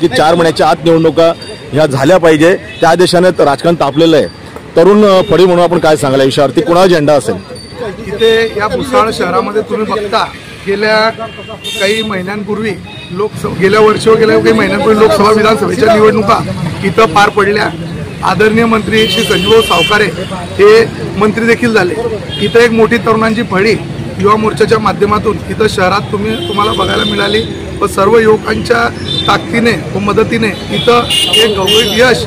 की 4 महिन्याच्या आत निवडणुका ह्या झाल्या पाहिजे, त्या आदेशाने राजकारण तापलेलं आहे। तरुण फळी म्हणून आपण काय सांगाल या विषयावरती, कोणाचा झेंडा असेल? इथे या भुसावळ शहरामध्ये तुम्ही बघता गेल्या काही महिन्यांपूर्वी गेल्या वर्षी व गेल्या काही महिन्यांपूर्वी लोकसभा विधानसभेच्या निवडणुका इथं पार पडल्या। आदरणीय मंत्री श्री संजीवभाऊ सावकारे हे मंत्री देखील झाले। इथं एक मोठी तरुणांची फळी युवा मोर्चाच्या माध्यमातून इथं शहरात तुम्हाला बघायला मिळाली व सर्व युवकांच्या ताकदीने व मदतीने इथं एक गवळीत यश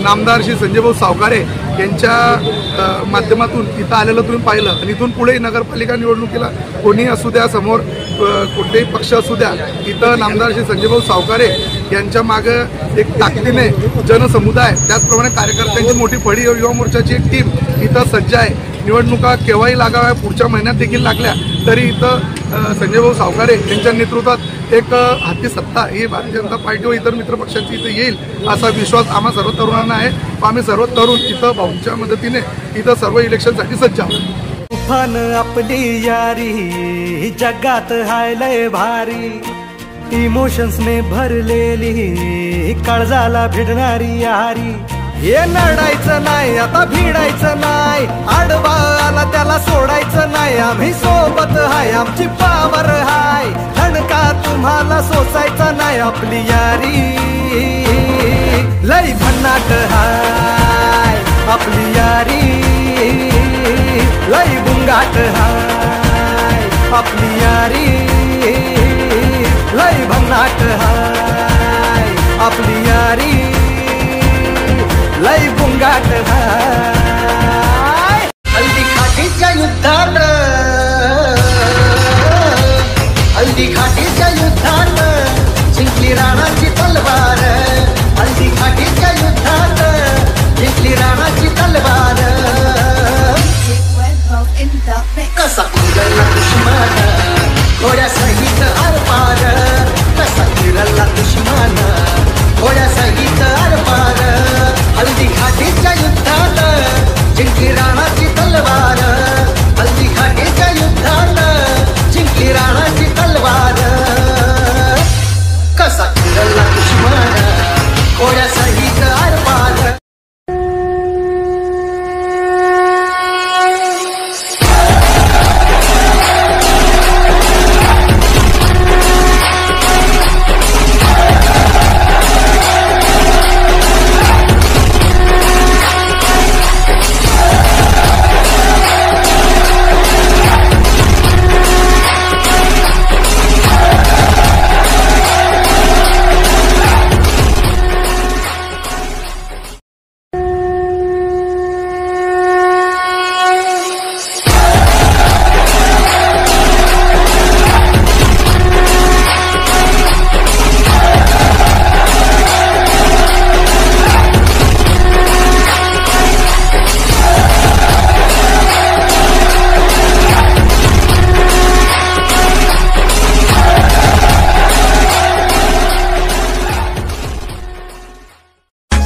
नामदार श्री संजीवभाऊ सावकारे यांच्या माध्यमातून इथं आलेलं तुम्ही पाहिलं। आणि इथून पुढे नगरपालिका निवडणुकीला कोणी असू द्या, समोर कोणतेही पक्ष असू द्या, इथं नामदार श्री संजीवभाऊ सावकारे यांच्या मागे एक ताकदीने जनसमुदाय, त्याचप्रमाणे कार्यकर्त्यांची मोठी फळी युवा मोर्चाची एक टीम इथं सज्ज आहे। निवडणुका केव्हाही लागाव्या, पुढच्या महिन्यात देखील लागल्या तरी इथं संजीवभाऊ सावकारे यांच्या नेतृत्वात एक हाती सत्ता ही भारतीय जनता पार्टी व इतर मित्रपक्षांची इथं येईल असा विश्वास आम्हा सर्व तरुणांना आहे। आम्ही सर्व तरुण इथं भाऊंच्या मदतीने इथं सर्व इलेक्शनसाठी सज्ज आहोत। तुफान आपली यारी जगात हाय लय भारी, इमोशन्सने भरलेली काळजाला भिडणारी यारी। हे नडायचं नाही आता भिडायचं नाही, आडवा आला त्याला सोडायचं नाही, आम्ही सोबत हाय आमची पावर हाय, धडका तुम्हाला सोसायचा नाही, आपली यारी लई भन्नाट हाय, आपली यारी लई बुंगाट हाय, आपली यारी लई भन्नाट हाय, आपली यारी लई बुंगाट हाय। हल्दी घाटीच्या युद्धात, हल्दी घाटीच्या युद्धात जिंकली राणाची तलवार, हल्दी घाटीच्या युद्धात जिंकली राणाची तलवार। कसा फिरला दुश्मन घोड्यासहित आरपार, कसा फिरला दुश्मन घोड्यासहित आरपार, हल्दी घाटीच्या युद्धात जिंकली राणाची तलवार, हल्दी घाटीच्या युद्धात जिंकली राणाची तलवार। कसा फिरला दुश्मन घोड्यासहित आरपार।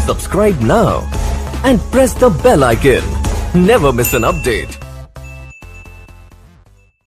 Subscribe now and press the bell icon. Never miss an update.